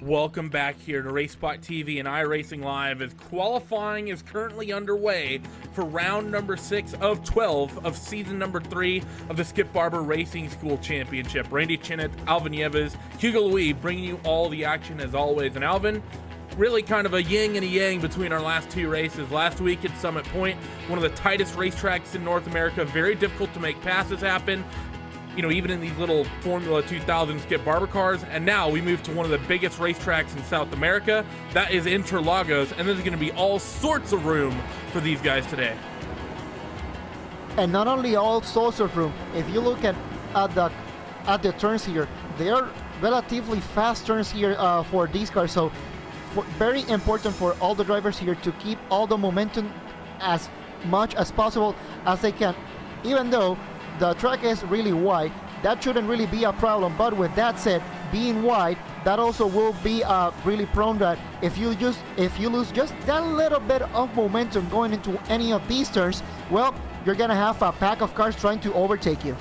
Welcome back here to RaceSpotTV and iRacing Live as qualifying is currently underway for round number 6 of 12 of season number 3 of the Skip Barber Racing School Championship. Randy Chenowth, Alvin Nieves, Hugo Louis bringing you all the action as always. And Alvin, really kind of a yin and a yang between our last two races. Last week at Summit Point, one of the tightest racetracks in North America, very difficult to make passes happen. You know, even in these little Formula 2000 Skip Barber cars. And now we move to one of the biggest racetracks in South America. That is Interlagos, and there's going to be all sorts of room for these guys today. And not only all sorts of room, if you look at the turns here, they are relatively fast turns here for these cars. So very important for all the drivers here to keep all the momentum as much as possible as they can, even though the track is really wide. That shouldn't really be a problem, but with that said, being wide, that also will be really prone that if you lose just that little bit of momentum going into any of these turns, well, you're gonna have a pack of cars trying to overtake you.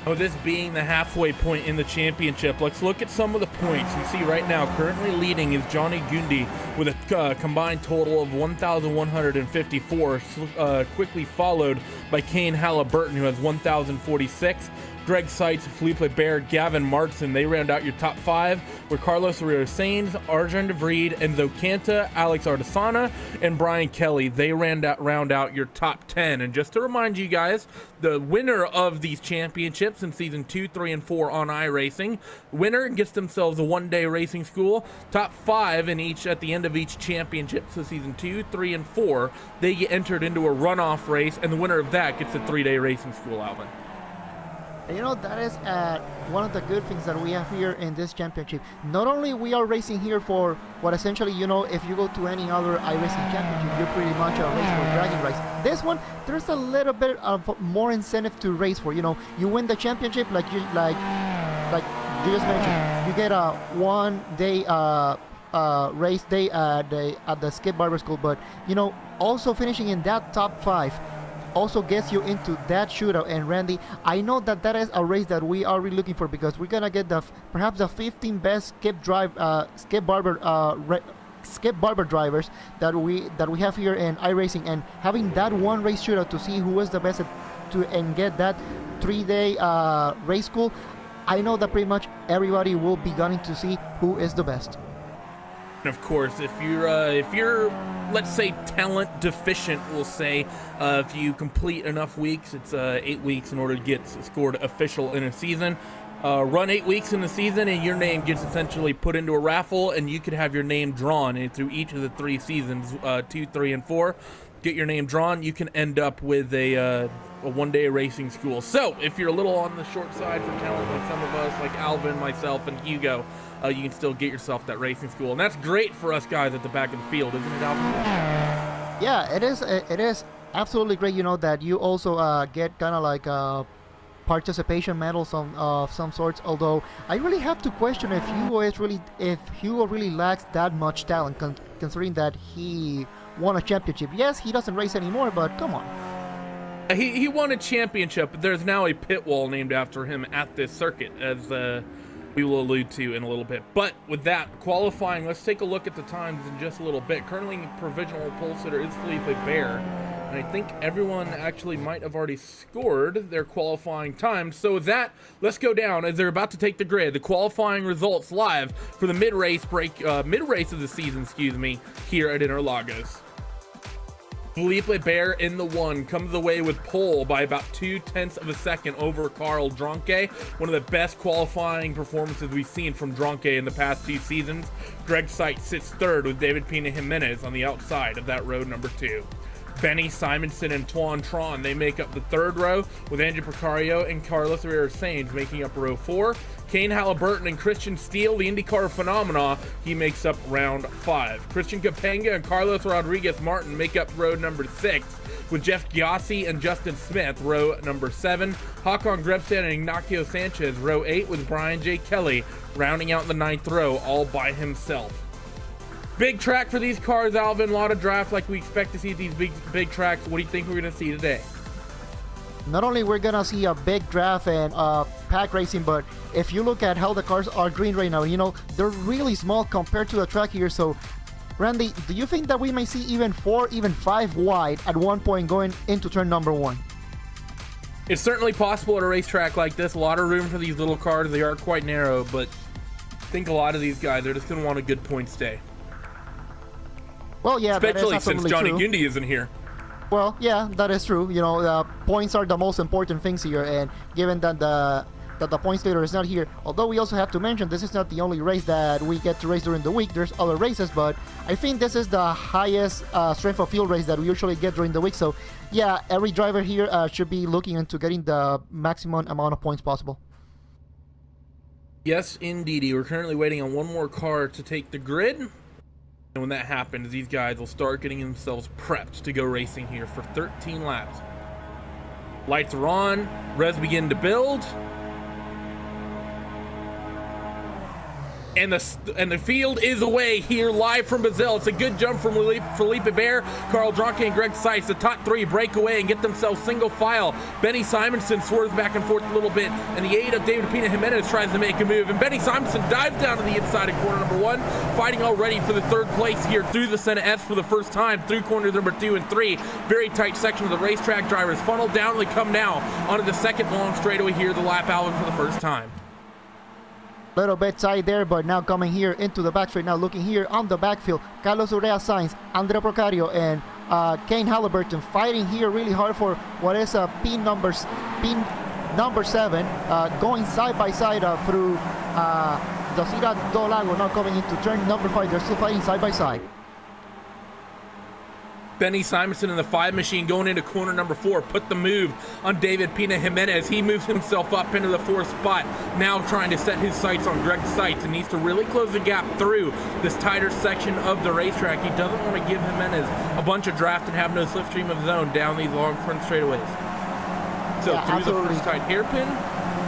Oh, this being the halfway point in the championship, let's look at some of the points. You see right now, currently leading is Johnny Gundy with a combined total of 1,154, quickly followed by Kane Halliburton, who has 1,046. Greg Seitz, Felipe Baird, Gavin Martin, they round out your top 5, where Carlos Herrera-Sainz, Arjan de Vries, Enzo Canta, Alex Ardesana, and Brian Kelly, they round out your top 10. And just to remind you guys, the winner of these championships in season 2, 3, and 4 on iRacing, winner gets themselves a one-day racing school. Top 5 in each at the end of each championship, so season 2, 3, and 4, they get entered into a runoff race, and the winner of that gets a 3-day racing school, Alvin. You know, that is one of the good things that we have here in this championship. Not only we are racing here for what essentially, you know, if you go to any other iRacing championship, you're pretty much a race for bragging rights. This one, there's a little bit of more incentive to race for. You know, you win the championship, like you just mentioned, you get a one-day race day at the Skip Barber School. But you know, also finishing in that top 5 also gets you into that shootout. And Randy, I know that that is a race that we are really looking for, because we're gonna get perhaps the 15 best Skip Barber drivers that we have here in iRacing, and having that one race shootout to see who is the best and get that 3-day race school. I know that pretty much everybody will be gunning to see who is the best. And of course, if you're let's say talent deficient, we'll say, if you complete enough weeks, it's 8 weeks in order to get scored official in a season. Run 8 weeks in the season and your name gets essentially put into a raffle, and you could have your name drawn. And through each of the 3 seasons, 2, 3, and 4, get your name drawn, you can end up with a one-day racing school. So if you're a little on the short side for talent, like some of us, like Alvin, myself, and Hugo, you can still get yourself that racing school. And that's great for us guys at the back of the field, isn't it, Alvin? Yeah, it is. It is absolutely great, you know, that you also get kind of like participation medals of some sorts. Although I really have to question if Hugo really lacks that much talent, considering that he won a championship. Yes, he doesn't race anymore, but come on. He won a championship, but there's now a pit wall named after him at this circuit, as we will allude to in a little bit. But with that, qualifying, let's take a look at the times in just a little bit. Currently, provisional pole sitter is Felipe Baird, and I think everyone actually might have already scored their qualifying time. So with that, let's go down as they're about to take the grid. The qualifying results live for the mid-race of the season, here at Interlagos. Felipe Baird in the 1 comes away with pole by about 0.2 of a second over Carl Dronke. One of the best qualifying performances we've seen from Dronke in the past 2 seasons. Greg Seitz sits 3rd with David Pina Jimenez on the outside of that row number 2. Benny Simonson and Tuan Tron, they make up the 3rd row, with Andrew Precario and Carlos Herrera-Sainz making up row 4. Kane Halliburton and Christian Steele, the IndyCar phenomena, he makes up round 5. Christian Capenga and Carlos Rodriguez Martin make up row number 6, with Jeff Giassi and Justin Smith row number 7. Hakan Grebstead and Ignacio Sanchez row 8, with Brian J. Kelly rounding out the 9th row all by himself. Big track for these cars, Alvin. A lot of draft like we expect to see at these big tracks. What do you think we're going to see today? Not only we're going to see a big draft and pack racing, but if you look at how the cars are green right now, you know, they're really small compared to the track here. So, Randy, do you think that we may see even 4, even 5 wide at one point going into turn number 1? It's certainly possible at a racetrack like this. A lot of room for these little cars. They are quite narrow, but I think a lot of these guys are just going to want a good point stay. Well, yeah, especially since Johnny Gindy isn't here. Well, yeah, that is true. You know, points are the most important things here, and given that the points leader is not here, although we also have to mention this is not the only race that we get to race during the week. There's other races, but I think this is the highest strength of field race that we usually get during the week. So, yeah, every driver here should be looking into getting the maximum amount of points possible. Yes, indeedy. We're currently waiting on one more car to take the grid. And when that happens, these guys will start getting themselves prepped to go racing here for 13 laps. Lights are on, res begin to build. And the field is away here live from Brazil. It's a good jump from Felipe Bear, Carl Dronke, and Greg Seitz. The top 3 break away and get themselves single file. Benny Simonson swerves back and forth a little bit, and the aid of David Pina Jimenez tries to make a move. And Benny Simonson dives down to the inside of corner number 1, fighting already for the 3rd place here through the Senna S for the first time, through corners number 2 and 3. Very tight section of the racetrack. Drivers funnel down. They come now onto the 2nd long straightaway here, the lap Alvin for the first time. Little bit tight there, but now coming here into the back straight. Now looking here on the backfield, Carlos Urrea Sainz, Andre Procario, and Kane Halliburton fighting here really hard for what is pin number 7, going side by side through Docira do Lago. Now coming into turn number 5, they're still fighting side by side. Benny Simonson in the 5 machine going into corner number 4. Put the move on David Pina Jimenez. He moves himself up into the 4th spot. Now trying to set his sights on Greg Seitz and needs to really close the gap through this tighter section of the racetrack. He doesn't want to give Jimenez a bunch of draft and have no slipstream of his own down these long front straightaways. So yeah, through absolutely. the first tight hairpin,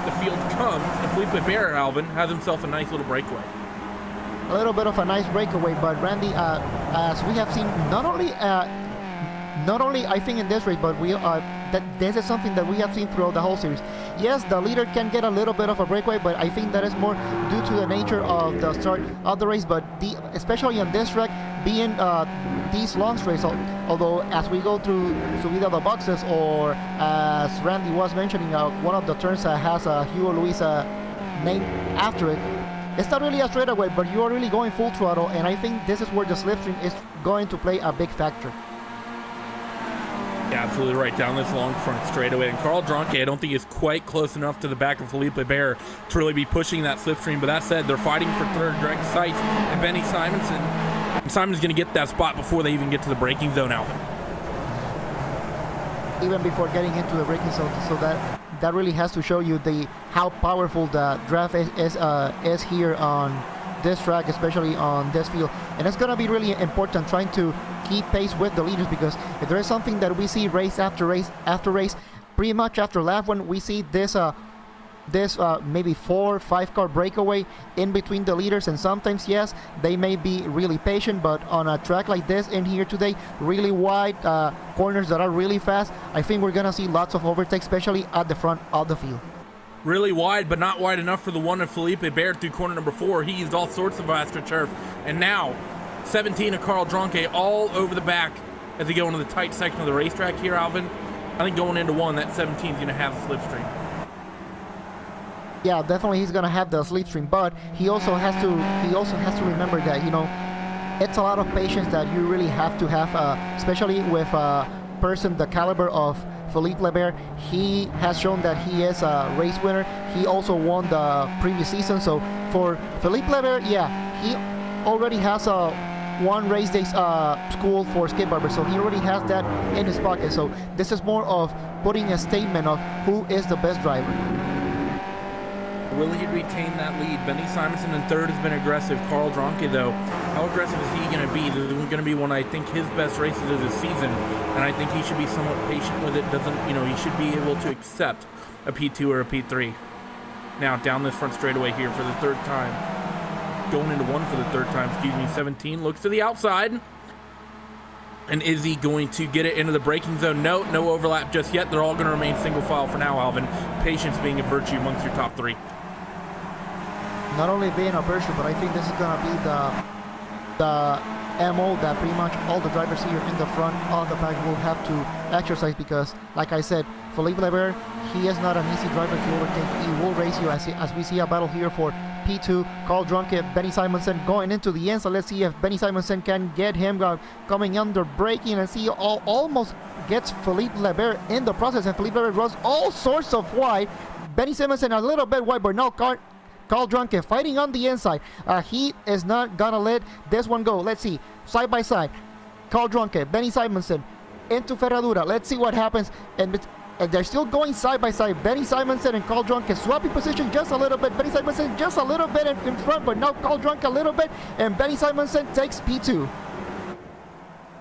the field comes, and Felipe Bear, Alvin, has himself a nice little breakaway. A little bit of a nice breakaway, but Randy, as we have seen, not only I think in this race, but that this is something that we have seen throughout the whole series. Yes, the leader can get a little bit of a breakaway, but I think that is more due to the nature of the start of the race. But especially on this track, being these long straights, although as we go through Subida de Boxes, or as Randy was mentioning, one of the turns has a Hugo Luis name after it. It's not really a straightaway, but you are really going full throttle, and I think this is where the slipstream is going to play a big factor. Yeah, absolutely right, down this long front straightaway. And Carl Dronke, I don't think is quite close enough to the back of Felipe Bear to really be pushing that slipstream. But that said, they're fighting for 3rd, Greg Seitz and Benny Simonson. And Simon's going to get that spot before they even get to the braking zone, Alvin. Even before getting into the braking zone, so that really has to show you how powerful the draft is here on this track, especially on this field. And it's going to be really important trying to keep pace with the leaders, because if there is something that we see race after race after race, pretty much after lap 1, we see this maybe 4 or 5 car breakaway in between the leaders. And sometimes, yes, they may be really patient, but on a track like this in here today, really wide corners that are really fast, I think we're gonna see lots of overtakes, especially at the front of the field. Really wide, but not wide enough for the one of Felipe Bear through corner number 4. He used all sorts of AstroTurf, and now 17 of Carl Dronke all over the back as they go into the tight section of the racetrack here, Alvin. I think going into 1, that 17 is going to have a slipstream. Yeah, definitely he's going to have the slipstream, but he also has to remember that, you know, it's a lot of patience that you really have to have, especially with a person the caliber of Felipe Bear. He has shown that he is a race winner. He also won the previous season. So for Felipe Bear, yeah, he already has a one race day school for Skip Barber, so he already has that in his pocket. So this is more of putting a statement of who is the best driver. Will he retain that lead? Benny Simonson in 3rd has been aggressive. Carl Dronke, though, how aggressive is he going to be? This is going to be one, I think, his best races of the season, and I think he should be somewhat patient with it. He should be able to accept a P2 or a P3. Now, down this front straightaway here for the 3rd time. Going into 1 for the 3rd time, 17, looks to the outside. And is he going to get it into the braking zone? No overlap just yet. They're all going to remain single file for now, Alvin. Patience being a virtue amongst your top three. Not only being a virtue, but I think this is going to be the MO that pretty much all the drivers here in the front of the pack will have to exercise, because, like I said, Philippe Lebert, he is not an easy driver to overtake. He will race you, as we see a battle here for P2. Carl Drunke, Benny Simonson going into the end. So let's see if Benny Simonson can get him coming under braking, and see almost gets Philippe Lebert in the process. And Philippe Lebert runs all sorts of wide. Benny Simonson a little bit wide, but now Carl Drunke fighting on the inside. He is not gonna let this one go. Let's see, side by side, Carl Drunke, Benny Simonson into Ferradura. Let's see what happens. And they're still going side by side. Benny Simonson and Carl Drunke swapping position just a little bit. Benny Simonson just a little bit in front, but now Carl Drunke a little bit, and Benny Simonson takes P2.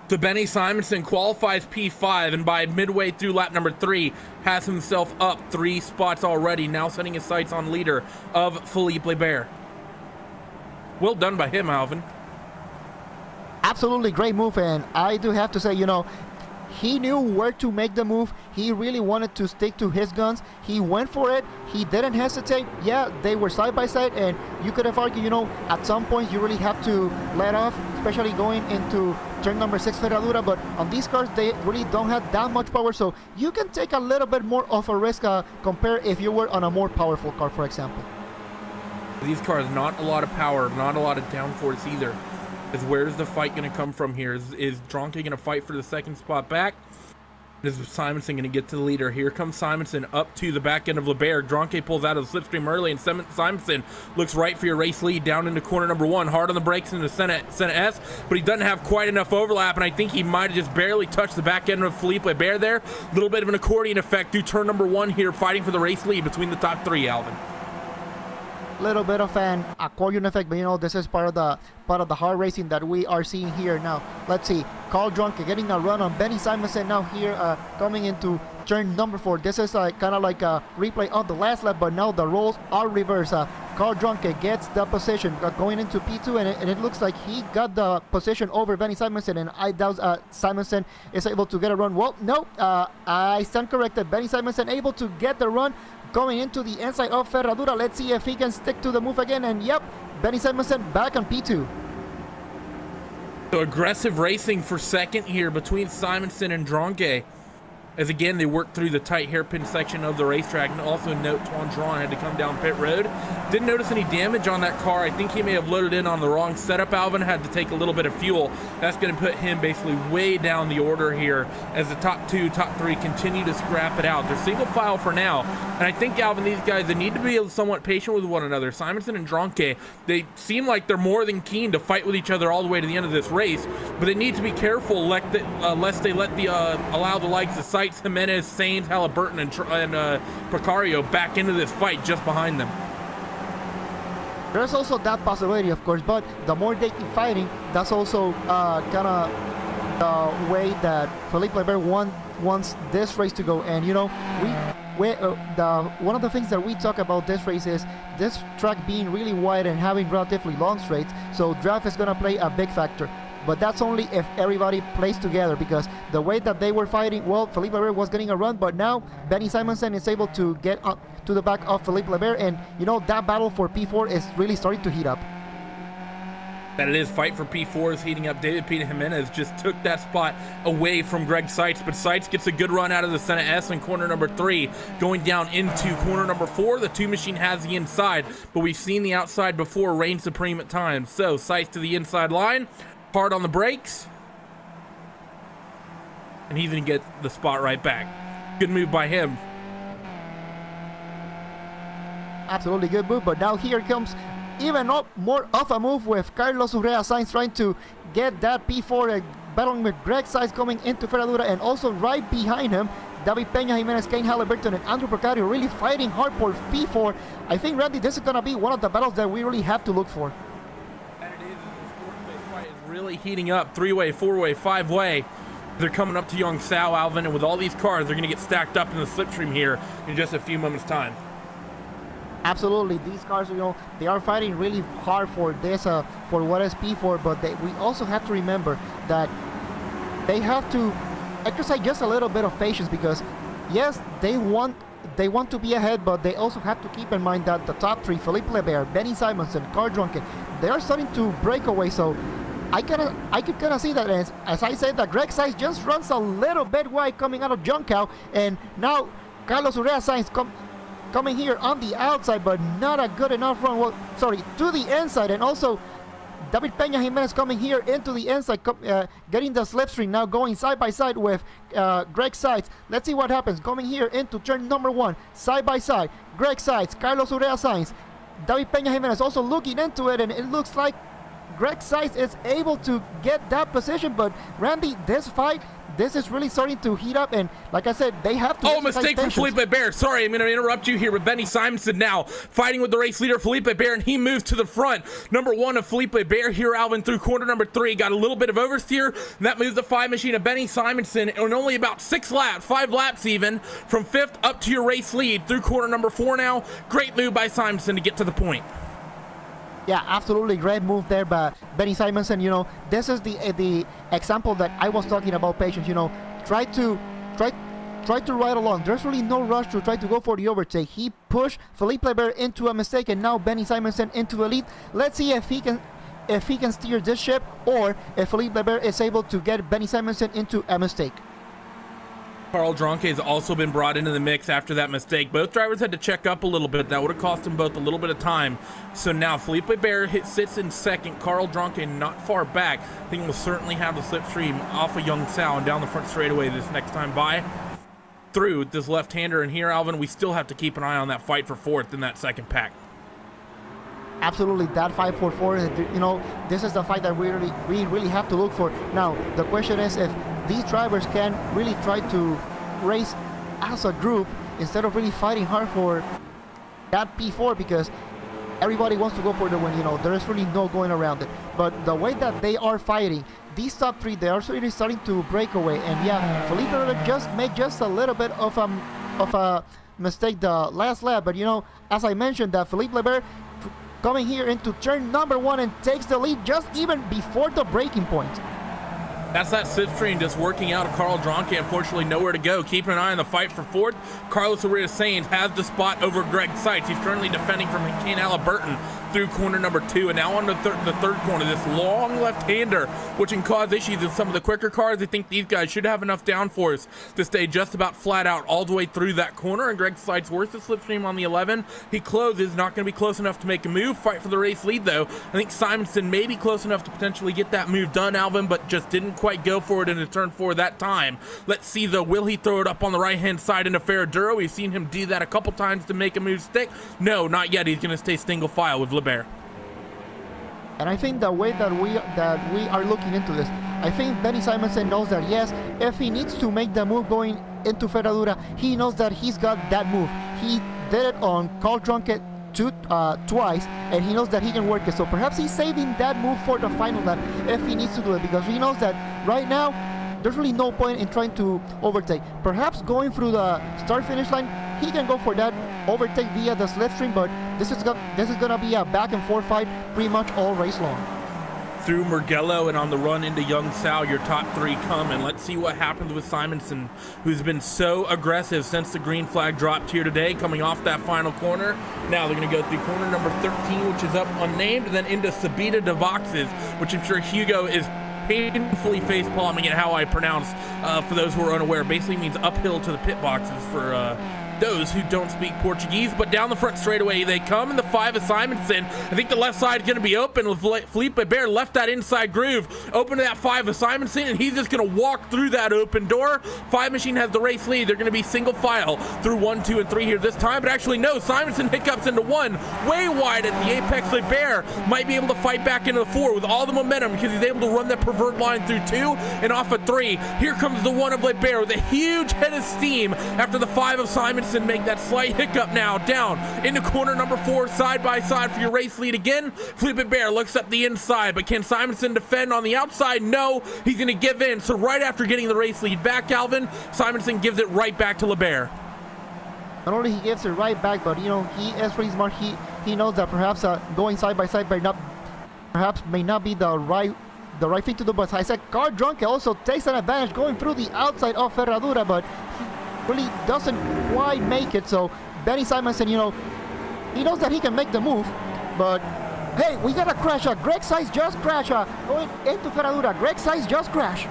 So Benny Simonson qualifies P5, and by midway through lap number 3 has himself up 3 spots already, now setting his sights on leader of Philippe Lebert. Well done by him, Alvin. Absolutely great move, and I do have to say, you know, he knew where to make the move. He really wanted to stick to his guns. He went for it. He didn't hesitate. Yeah, they were side by side, and you could have argued, you know, at some point you really have to let off, especially going into turn number 6 Ferradura, but on these cars they really don't have that much power, so you can take a little bit more of a risk compared if you were on a more powerful car, for example. These cars, not a lot of power, not a lot of downforce either. Where's the fight going to come from here? Is Drunke going to fight for the second spot back? Is Simonson going to get to the leader? Here comes Simonson up to the back end of Lebert. Drunke pulls out of the slipstream early, and Simonson looks right for your race lead down into corner number 1. Hard on the brakes into Senna S, but he doesn't have quite enough overlap, and I think he might have just barely touched the back end of Philippe Lebert there. A little bit of an accordion effect through turn number 1 here, fighting for the race lead between the top 3, Alvin. Little bit of an accordion effect, but you know, this is part of the hard racing that we are seeing here now. Let's see, Carl Drunke getting a run on Benny Simonson now here, coming into turn number 4. This is kind of like a replay of the last lap, but now the roles are reversed. Carl Drunke gets the position going into P2, and it looks like he got the position over Benny Simonson, and I doubt Simonson is able to get a run. Well, no, I stand corrected. Benny Simonson able to get the run going into the inside of Ferradura. Let's see if he can stick to the move again, and yep, Benny Simonson back on P2. So aggressive racing for second here between Simonson and Drunke, as again they work through the tight hairpin section of the racetrack. And also note, Tondron had to come down pit road. Didn't notice any damage on that car. I think he may have loaded in on the wrong setup. Alvin had to take a little bit of fuel. That's going to put him basically way down the order here as the top 2, top 3 continue to scrap it out. They're single file for now, and I think, Alvin, these guys, they need to be somewhat patient with one another. Simonson and Drunke, they seem like they're more than keen to fight with each other all the way to the end of this race, but they need to be careful lest they let allow the likes of Sites, Jimenez, Sainz, Halliburton, and Precario back into this fight just behind them. There's also that possibility, of course, but the more they keep fighting, that's also kind of the way that Philippe Lebert wants this race to go. And you know, one of the things that we talk about this race is this track being really wide and having relatively long straights, so draft is going to play a big factor. But that's only if everybody plays together, because the way that they were fighting, well, Philippe Lebert was getting a run, but now Benny Simonson is able to get up to the back of Philippe Lebert, and you know, that battle for P4 is really starting to heat up. That it is. Fight for P4 is heating up. David Pita Jimenez just took that spot away from Greg Seitz, but Seitz gets a good run out of the Senna S in corner number 3, going down into corner number 4. The 2 machine has the inside, but we've seen the outside before reign supreme at times. So Seitz to the inside line, hard on the brakes, and he's going to get the spot right back. Good move by him. Absolutely good move, but now here comes even more of a move with Carlos Urrea Sainz trying to get that P4, battling with Greg Seitz coming into Ferradura, and also right behind him, David Peña Jimenez, Kane Halliburton, and Andrew Precario really fighting hard for P4. I think, Randy, this is going to be one of the battles that we really have to look for. And it is. This fight is really heating up. 3-way, 4-way, 5-way. They're coming up to Young Sao, Alvin, and with all these cars, they're going to get stacked up in the slipstream here in just a few moments' time. Absolutely, these cars, you know, they are fighting really hard for this, for what is P4, but we also have to remember that they have to exercise just a little bit of patience, because yes, they want to be ahead, but they also have to keep in mind that the top three, Philippe Lebert, Benny Simonsen, Carl Drunken, they are starting to break away. So I could kind of see that, as I said, that Greg Seitz just runs a little bit wide coming out of Junkow, and now Carlos Urrea Sainz coming here on the outside, but not a good enough run. Well, sorry, to the inside, and also David Peña Jimenez coming here into the inside, getting the slipstream, now going side by side with Greg Seitz. Let's see what happens. Coming here into turn number 1, side by side, Greg Seitz, Carlos Urrea Sainz, David Peña Jimenez also looking into it, and it looks like Greg Seitz is able to get that position. But Randy, this fight, this is really starting to heat up, and like I said, they have to. Oh, mistake from Philippe Lebert. Sorry, I'm going to interrupt you here, but Benny Simonsen now fighting with the race leader, Philippe Lebert, and he moves to the front. Number 1 of Philippe Lebert here, Alvin, through corner number 3. Got a little bit of oversteer, and that moves the 5 machine of Benny Simonsen, and only about 5 laps even, from 5th up to your race lead through corner number 4 now. Great move by Simonsen to get to the point. Yeah, absolutely great move there by Benny Simonsen. You know, this is the example that I was talking about, patience. You know, try to ride along. There's really no rush to try to go for the overtake. He pushed Philippe Lebert into a mistake, and now Benny Simonsen into the lead. Let's see if he can steer this ship, or if Philippe Lebert is able to get Benny Simonsen into a mistake. Carl Drunke has also been brought into the mix after that mistake. Both drivers had to check up a little bit. That would have cost them both a little bit of time. So now Philippe Lebert sits in second. Carl Drunke not far back. I think we'll certainly have the slipstream off of Young Sao and down the front straightaway this next time by. Through this left-hander, and here, Alvin, we still have to keep an eye on that fight for 4th in that second pack. Absolutely, that fight for 4th, you know, this is the fight that we really have to look for. Now, the question is if these drivers can really try to race as a group instead of really fighting hard for that P4, because everybody wants to go for the win. You know, there is really no going around it. But the way that they are fighting, these top 3, they are really starting to break away. And yeah, Philippe Lebert just made just a little bit of a mistake the last lap. But you know, as I mentioned, that Philippe Lebert coming here into turn number 1 and takes the lead just even before the braking point. That's that slipstream just working out of Carl Drunke. Unfortunately, nowhere to go. Keeping an eye on the fight for 4th. Carlos Urrea Sainz has the spot over Greg Seitz. He's currently defending from Kane Halliburton through corner number 2, and now on the third corner, this long left-hander, which can cause issues in some of the quicker cars. I think these guys should have enough downforce to stay just about flat out all the way through that corner, and Greg Seitz worth the slipstream on the 11. He closes, not going to be close enough to make a move. Fight for the race lead, though. I think Simonsen may be close enough to potentially get that move done, Alvin, but just didn't quite go for it into turn 4 that time. Let's see, though, will he throw it up on the right-hand side into Ferraduro? We've seen him do that a couple times to make a move stick. No, not yet. He's going to stay single file with Lebert. And I think the way that we are looking into this, I think Benny Simonsen knows that yes, if he needs to make the move going into Ferradura, he knows that he's got that move. He did it on Carl Drunke twice, and he knows that he can work it. So perhaps he's saving that move for the final lap if he needs to do it, because he knows that right now there's really no point in trying to overtake. Perhaps going through the start-finish line, he can go for that overtake via the slipstream, but this is gonna be a back-and-forth fight pretty much all race long. Through Mugello and on the run into Young Sao, your top 3 come, and let's see what happens with Simonsen, who's been so aggressive since the green flag dropped here today, coming off that final corner. Now they're going to go through corner number 13, which is up unnamed, and then into Subida de Boxes, which I'm sure Hugo is painfully face-palming at how I pronounce, for those who are unaware. Basically means uphill to the pit boxes for those who don't speak Portuguese. But down the front straightaway they come, and the 5 of Simonsen. I think the left side is going to be open with Philippe Lebert left that inside groove open to that 5 of Simonsen, and he's just going to walk through that open door. 5 machine has the race lead. They're going to be single file through 1, 2, and 3 here this time, but actually no, Simonsen hiccups into 1 way wide at the apex. Lebert might be able to fight back into the 4 with all the momentum, because he's able to run that preferred line through 2 and off of 3. Here comes the 1 of Lebert with a huge head of steam after the 5 of Simonsen make that slight hiccup. Now down into corner number 4, side by side for your race lead again. Philippe Lebert looks up the inside, but can Simonsen defend on the outside? No, he's going to give in. So right after getting the race lead back, Alvin, Simonsen gives it right back to Lebert. Not only he gives it right back, but you know, he is really smart. He knows that perhaps going side by side may not be the right the right thing to do. But I said Carl Drunke also takes an advantage going through the outside of Ferradura, but he really doesn't quite make it. So Benny Simonson, you know, he knows that he can make the move, but hey, we got a crash. Greg Seitz just crashed going into Ferradura. Greg Seitz just crashed.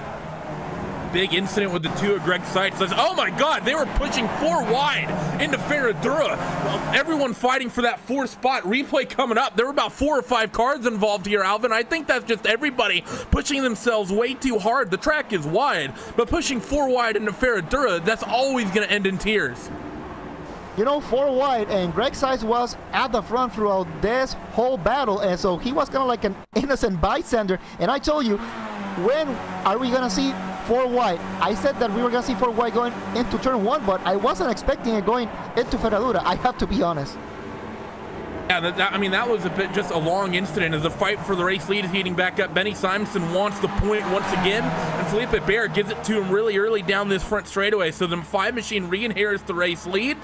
Big incident with the two of Greg Seitz. Says, oh my God, they were pushing 4 wide into Ferradura. Well, everyone fighting for that 4th spot. Replay coming up. There were about 4 or 5 cars involved here, Alvin. I think that's just everybody pushing themselves way too hard. The track is wide, but pushing 4 wide into Ferradura, that's always going to end in tears. You know, 4 wide, and Greg Seitz was at the front throughout this whole battle, and so he was kind of like an innocent bystander. And I told you, when are we gonna see 4 wide? I said that we were gonna see 4 wide going into turn 1, but I wasn't expecting it going into Ferradura. I have to be honest. Yeah, I mean, that was just a long incident as the fight for the race lead is heating back up. Benny Simonson wants the point once again, and Felipe Bear gives it to him really early down this front straightaway. So the 5 machine re-inherits the race lead.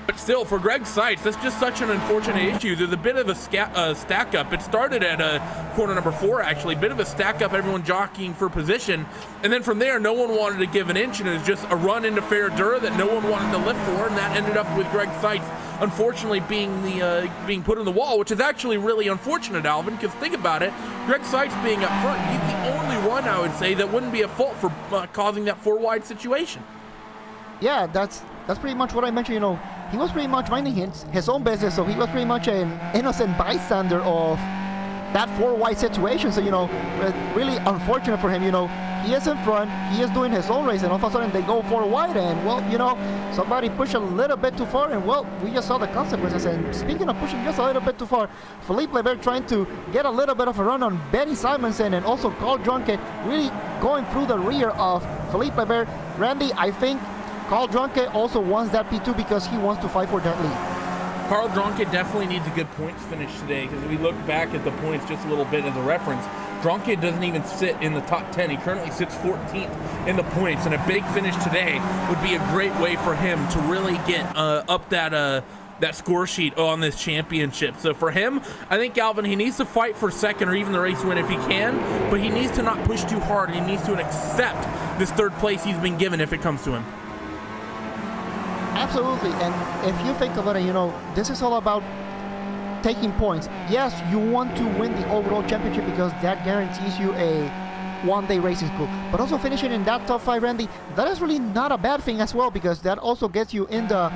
But still, for Greg Seitz, that's just such an unfortunate issue. There's a bit of a stack up. It started at corner number 4, actually. Bit of a stack up, everyone jockeying for position. And then from there, no one wanted to give an inch, and it was just a run into Ferradura that no one wanted to lift for, and that ended up with Greg Seitz, unfortunately, being put in the wall, which is actually really unfortunate, Alvin, because think about it. Greg Seitz being up front, he's the only one, I would say, that wouldn't be at fault for causing that 4 wide situation. Yeah, that's pretty much what I mentioned, you know. He was pretty much minding his own business, so he was pretty much an innocent bystander of that 4 wide situation. So, you know, really unfortunate for him. You know, he is in front, he is doing his own race, and all of a sudden they go 4 wide, and well, you know, somebody pushed a little bit too far, and well, we just saw the consequences. And speaking of pushing just a little bit too far, Felipe Leber trying to get a little bit of a run on Benny Simonson, and also Carl Drunke really going through the rear of Felipe Leber. Randy, I think Carl Drunke also wants that P2 because he wants to fight for that lead. Carl Drunke definitely needs a good points finish today, because if we look back at the points just a little bit as a reference, Drunke doesn't even sit in the top 10. He currently sits 14th in the points, and a big finish today would be a great way for him to really get up that score sheet on this championship. So for him, I think, Alvin, he needs to fight for second or even the race win if he can, but he needs to not push too hard, and he needs to accept this 3rd place he's been given if it comes to him. Absolutely, and if you think about it, you know, this is all about taking points. Yes, you want to win the overall championship because that guarantees you a one-day racing school, but also finishing in that top 5, Randy, that is really not a bad thing as well, because that also gets you in the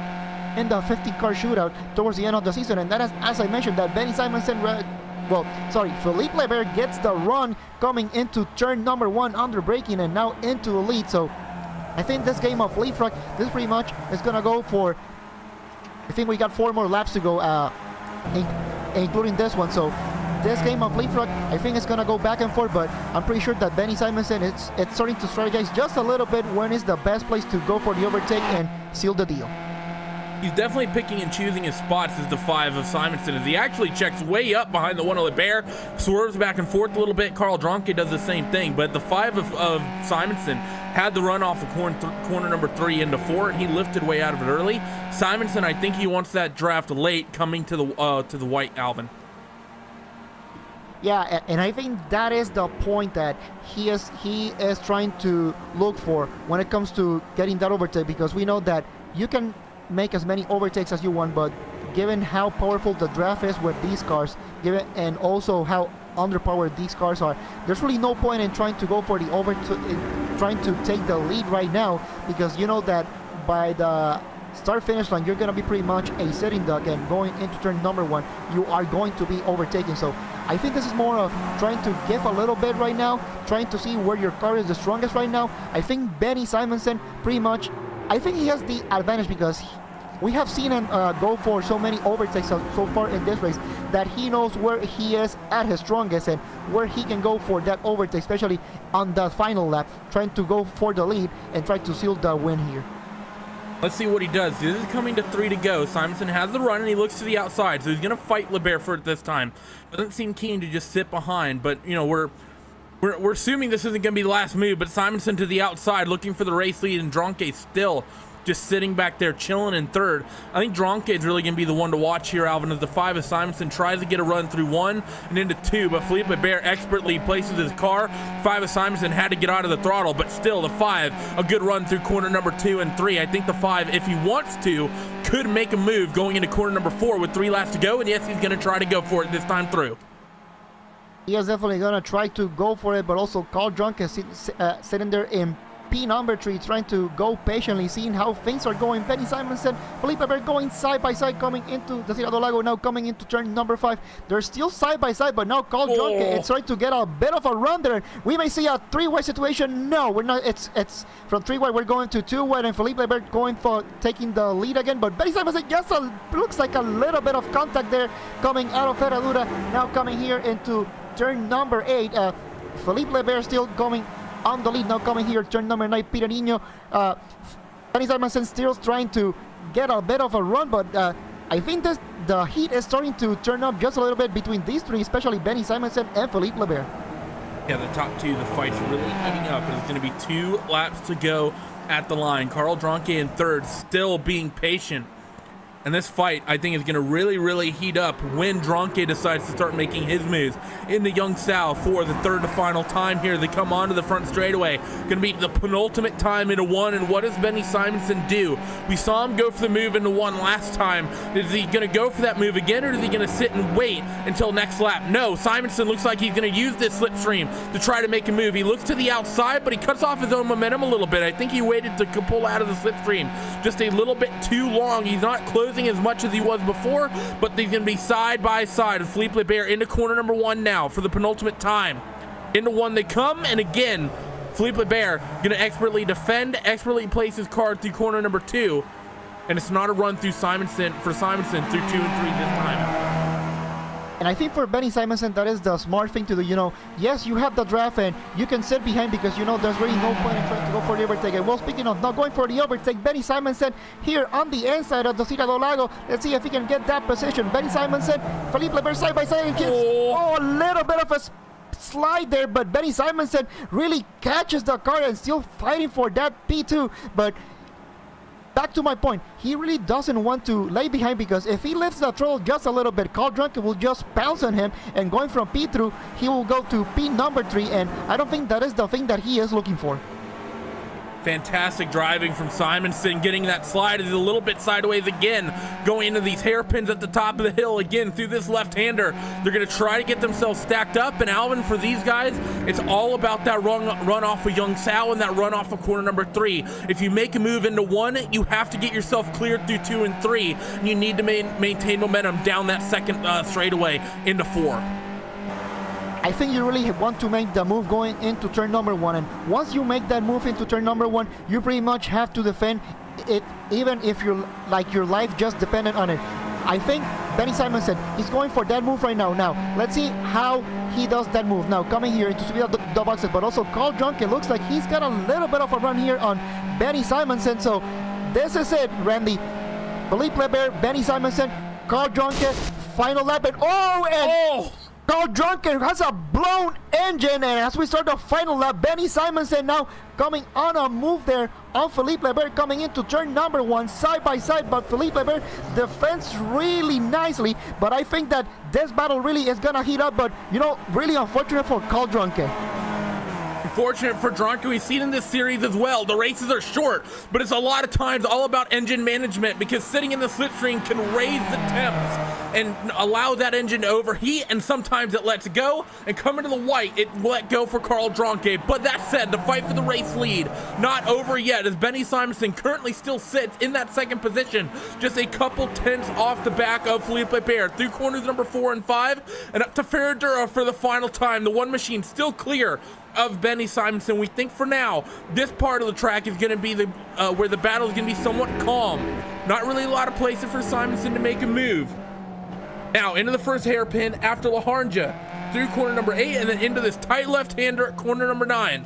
50-car shootout towards the end of the season. And that is, as I mentioned, that Benny Simonson, Felipe Leber gets the run coming into turn number 1 under braking and now into the lead. So I think this game of leapfrog, this pretty much is gonna go for, I think we got 4 more laps to go, including this one. So this game of leapfrog, I think it's gonna go back and forth, but I'm pretty sure that Benny Simonson, it's starting to strategize just a little bit when is the best place to go for the overtake and seal the deal. He's definitely picking and choosing his spots as the 5 of Simonson, as he actually checks way up behind the 1 of LeBear, swerves back and forth a little bit. Carl Drunke does the same thing, but the 5 of Simonson had the run off the corner number 3 into 4, and he lifted way out of it early. Simonson, I think he wants that draft late coming to the white, Alvin. Yeah, and I think that is the point that he is trying to look for when it comes to getting that overtake, because we know that you can make as many overtakes as you want, but given how powerful the draft is with these cars, and also how underpowered these cars are, there's really no point in trying to go for the trying to take the lead right now, because you know that by the start finish line you're gonna be pretty much a sitting duck, and going into turn number 1 you are going to be overtaken. So I think this is more of trying to give a little bit right now, trying to see where your car is the strongest right now. I think Benny Simonson pretty much, I think he has the advantage because we have seen him go for so many overtakes so far in this race that he knows where he is at his strongest and where he can go for that overtake, especially on the final lap, trying to go for the lead and try to seal the win here. Let's see what he does. This is coming to 3 to go. Simonson has the run and he looks to the outside, so he's going to fight LeBear for it this time. Doesn't seem keen to just sit behind, but you know, we're assuming this isn't going to be the last move, but Simonson to the outside looking for the race lead, and Drunke still just sitting back there chilling in third. I think Dronke is really going to be the one to watch here, Alvin, as the 5 of Simonson tries to get a run through 1 and into 2, but Felipe Bear expertly places his car. 5 of Simonson had to get out of the throttle, but still the 5, a good run through corner number 2 and 3. I think the 5, if he wants to, could make a move going into corner number 4 with 3 laps to go, and yes, he's going to try to go for it this time through. He is definitely going to try to go for it, but also Carl Dronke is sitting there in P number 3, trying to go patiently, seeing how things are going. Benny Simonson, Felipe Bear going side by side, coming into the Ciudad del Lago, now coming into turn number 5. They're still side by side, but now Carl Dronke is trying to get a bit of a run there. We may see a 3-way situation. No, we're not. It's from 3-way, we're going to 2-way, and Felipe Bear going for taking the lead again. But Benny Simonson just looks like a little bit of contact there coming out of Ferradura, now coming here into turn number 8. Felipe Bear still going on the lead, now coming here turn number 9, Peter Nino. Benny Simonson still trying to get a bit of a run, but I think that the heat is starting to turn up just a little bit between these 3, especially Benny Simonson and Felipe Bear. Yeah, the top 2, the fight's really heating up, and it's going to be 2 laps to go at the line. Carl Dronke in third, still being patient. And this fight, I think, is going to really heat up when Dronke decides to start making his moves into Young Sal for the 3rd to final time here. They come onto the front straightaway. Going to be the penultimate time into 1. And what does Benny Simonson do? We saw him go for the move into 1 last time. Is he going to go for that move again, or is he going to sit and wait until next lap? No, Simonson looks like he's going to use this slipstream to try to make a move. He looks to the outside, but he cuts off his own momentum a little bit. I think he waited to pull out of the slipstream just a little bit too long. He's not closing as much as he was before, but they're going to be side by side. Felipe Bear into corner number 1 now for the penultimate time. Into 1 they come, and again, Felipe Bear going to expertly defend, expertly place his car through corner number 2, and it's not a run through Simonson through 2 and 3 this time. And I think for Benny Simonson, that is the smart thing to do. You know, yes, you have the draft and you can sit behind because, you know, there's really no point in trying to go for the overtake. And well, speaking of not going for the overtake, Benny Simonson here on the inside of the Ciudad del Lago. Let's see if he can get that position. Benny Simonson, Felipe Bear side by side, and gets a little bit of a slide there, but Benny Simonson really catches the car and still fighting for that P2. But back to my point, he really doesn't want to lay behind, because if he lifts the throttle just a little bit, Carl Dronke will just bounce on him, and going from P through, he will go to P number 3, and I don't think that is the thing that he is looking for. Fantastic driving from Simonson, getting that slide is a little bit sideways again, going into these hairpins at the top of the hill again through this left-hander. They're going to try to get themselves stacked up, and Alvin, for these guys, it's all about that run off of Young Sal and that run off of corner number 3. If you make a move into 1, you have to get yourself cleared through 2 and 3, and you need to maintain momentum down that second straightaway into 4. I think you really want to make the move going into turn number 1, and once you make that move into turn number 1, you pretty much have to defend it, even if you're like your life just depended on it. I think Benny Simonson is going for that move right now. Now let's see how he does that move. Now coming here into the boxes, but also Carl Dronke looks like he's got a little bit of a run here on Benny Simonson. So this is it, Randy. Felipe Bear, Benny Simonson, Carl Dronke, final lap, and Carl Dronke has a blown engine, and as we start the final lap, Benny Simonson now coming on a move there on Felipe Bear, coming into turn number 1 side by side, but Felipe Bear defends really nicely. But I think that this battle really is gonna heat up, but you know, really unfortunate for Carl Dronke. Unfortunate for Dronke. We've seen in this series as well, the races are short, but it's a lot of times all about engine management, because sitting in the slipstream can raise the temps and allow that engine to overheat, and sometimes it lets go, and coming to the white, it let go for Carl Dronke. But that said, the fight for the race lead not over yet, as Benny Simonson currently still sits in that second position, just a couple tenths off the back of Felipe Bear through corners number 4 and 5, and up to Ferradura for the final time. The one machine still clear of Benny Simonson. We think for now this part of the track is going to be the where the battle is going to be somewhat calm. Not really a lot of places for Simonson to make a move. Now into the first hairpin after La Haranja, through corner number 8, and then into this tight left-hander at corner number 9.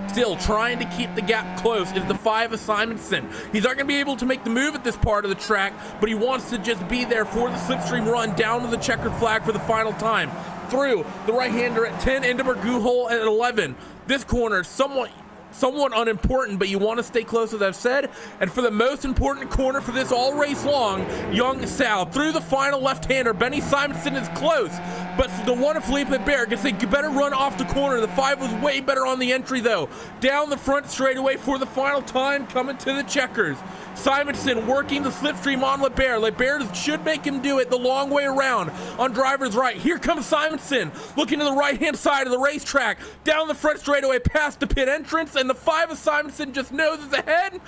Still trying to keep the gap close is the 5 of Simonson. He's not going to be able to make the move at this part of the track, but he wants to just be there for the slipstream run down to the checkered flag for the final time. Through the right-hander at 10, into Bergujol at 11. This corner somewhat somewhat unimportant, but you want to stay close, as I've said. And for the most important corner for this all race long, young Sal through the final left-hander. Benny Simonson is close, but the one of Felipe Bear gets a better run off the corner. The 5 was way better on the entry though. Down the front straightaway for the final time, coming to the checkers. Simonson working the slipstream on LeBaire. LeBaire should make him do it the long way around on driver's right. Here comes Simonson, looking to the right-hand side of the racetrack. Down the front straightaway past the pit entrance, and the 5 of Simonson just noses ahead.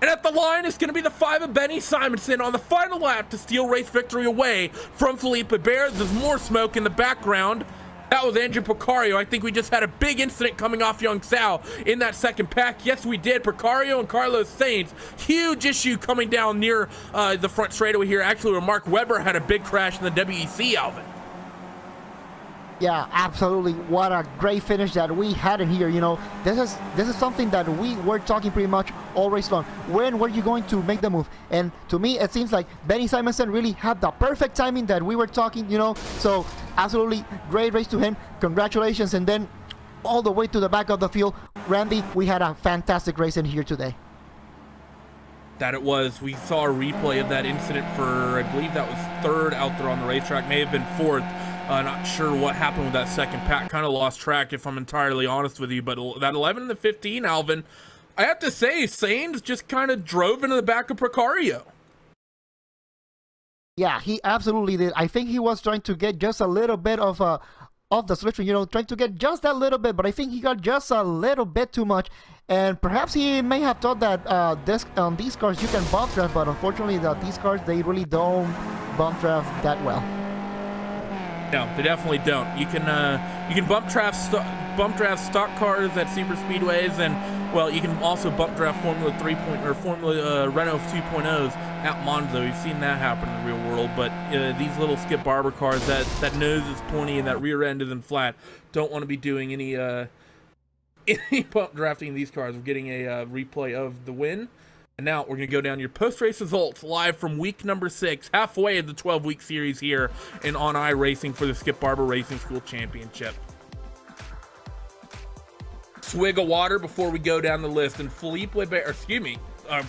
And at the line is going to be the 5 of Benny Simonson on the final lap to steal race victory away from Felipe Bear. There's more smoke in the background. That was Andrew Picario. I think we just had a big incident coming off young Sal in that second pack. Yes, we did. Picario and Carlos Sainz. Huge issue coming down near the front straightaway here. Actually, where Mark Webber had a big crash in the WEC, Alvin. Yeah, absolutely. What a great finish that we had in here. You know, this is something that we were talking pretty much all race long. When were you going to make the move? And to me, it seems like Benny Simonson really had the perfect timing that we were talking, you know. So absolutely great race to him. Congratulations. And then all the way to the back of the field, Randy, we had a fantastic race in here today. That it was. We saw a replay of that incident for, I believe that was 3rd out there on the racetrack, may have been 4th. Not sure what happened with that second pack. Kind of lost track, if I'm entirely honest with you. But that 11 and the 15, Alvin, I have to say, Sainz just kind of drove into the back of Picario. Yeah, he absolutely did. I think he was trying to get just a little bit of the slipstream, you know, trying to get just that little bit. But I think he got just a little bit too much. And perhaps he may have thought that on these cars you can bump draft, but unfortunately these cars, they really don't bump draft that well. No, they definitely don't. You can bump draft stock cars at super speedways, and well, you can also bump draft Formula 3 or Formula Renault 2.0s at Monza. We've seen that happen in the real world. But these little Skip Barber cars, that nose is pointy and that rear end isn't flat, don't want to be doing any bump drafting in these cars. We're getting a replay of the win. And now we're going to go down your post-race results live from week number 6, halfway of the 12-week series here on iRacing for the Skip Barber Racing School Championship. Swig of water before we go down the list. And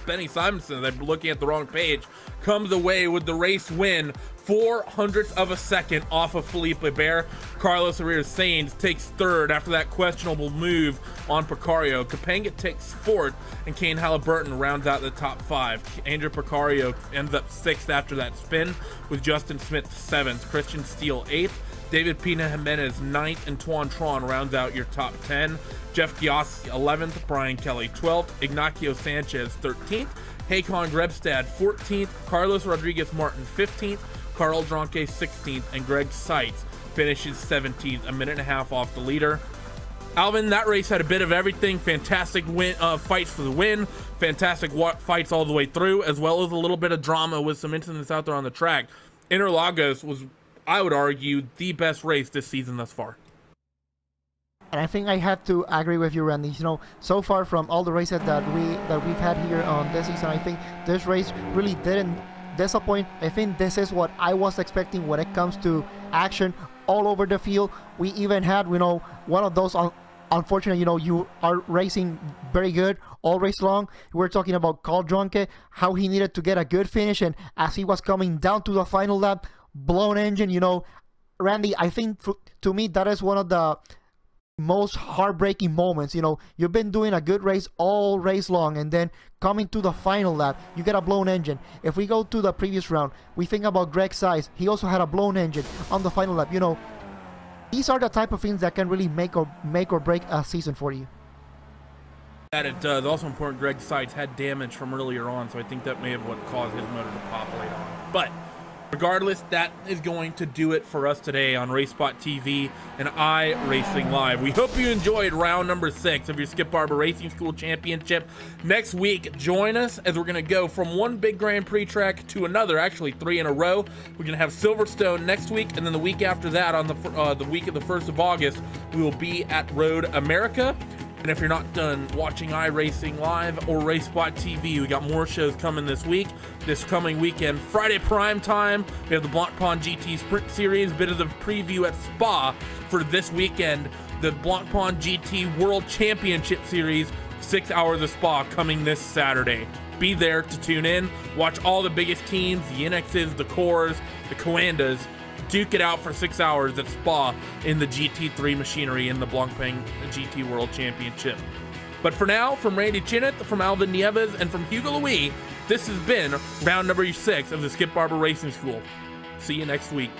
Benny Simonson, I'm looking at the wrong page, comes away with the race win, 0.04 of a second off of Felipe Bear. Carlos Sainz takes 3rd after that questionable move on Picario. Capanga takes 4th, and Kane Halliburton rounds out the top 5. Andrew Picario ends up 6th after that spin, with Justin Smith 7th, Christian Steele 8th, David Pina Jimenez 9th, and Tuan Tron rounds out your top 10. Jeff Giossi 11th, Brian Kelly 12th, Ignacio Sanchez 13th, Hakon Grebstad 14th, Carlos Rodriguez Martin 15th, Carl Dronke 16th, and Greg Seitz finishes 17th, a minute and a half off the leader. Alvin, that race had a bit of everything. Fantastic fights for the win, fantastic fights all the way through, as well as a little bit of drama with some incidents out there on the track. Interlagos was, I would argue, the best race this season thus far. And I think I have to agree with you, Randy. You know, so far from all the races that we've had here on this season, I think this race really didn't disappoint. I think this is what I was expecting when it comes to action all over the field. We even had, you know, one of those unfortunate, you know, you are racing very good all race long. We're talking about Carl Dronke, how he needed to get a good finish, and as he was coming down to the final lap, blown engine. You know, Randy, I think to me that is one of the most heartbreaking moments. You know, you've been doing a good race all race long, and then coming to the final lap, you get a blown engine. If we go to the previous round, we think about Greg Seitz. He also had a blown engine on the final lap. You know, these are the type of things that can really make or break a season for you. That it does. Also important, Greg Seitz had damage from earlier on, so I think that may have what caused his motor to pop later on. But regardless, that is going to do it for us today on RaceSpotTV and iRacing Live. We hope you enjoyed round number 6 of your Skip Barber Racing School Championship. Next week, join us as we're going to go from one big Grand Prix track to another, actually 3 in a row. We're going to have Silverstone next week, and then the week after that, on the week of the 1st of August, we will be at Road America. And if you're not done watching iRacing Live or RaceSpotTV, we got more shows coming this week. This coming weekend, Friday prime time, we have the Blanc Pond GT Sprint Series, bit of the preview at Spa for this weekend. The Blanc Pond GT World Championship Series 6 hours of Spa coming this Saturday. Be there to tune in, watch all the biggest teams, the Inexes, the Cores, the Coandas, duke it out for 6 hours at Spa in the GT3 machinery in the Blancpain GT World Championship. But for now, from Randy Chenowth, from Alvin Nieves, and from Hugo Louis, this has been round number 6 of the Skip Barber Racing School. See you next week.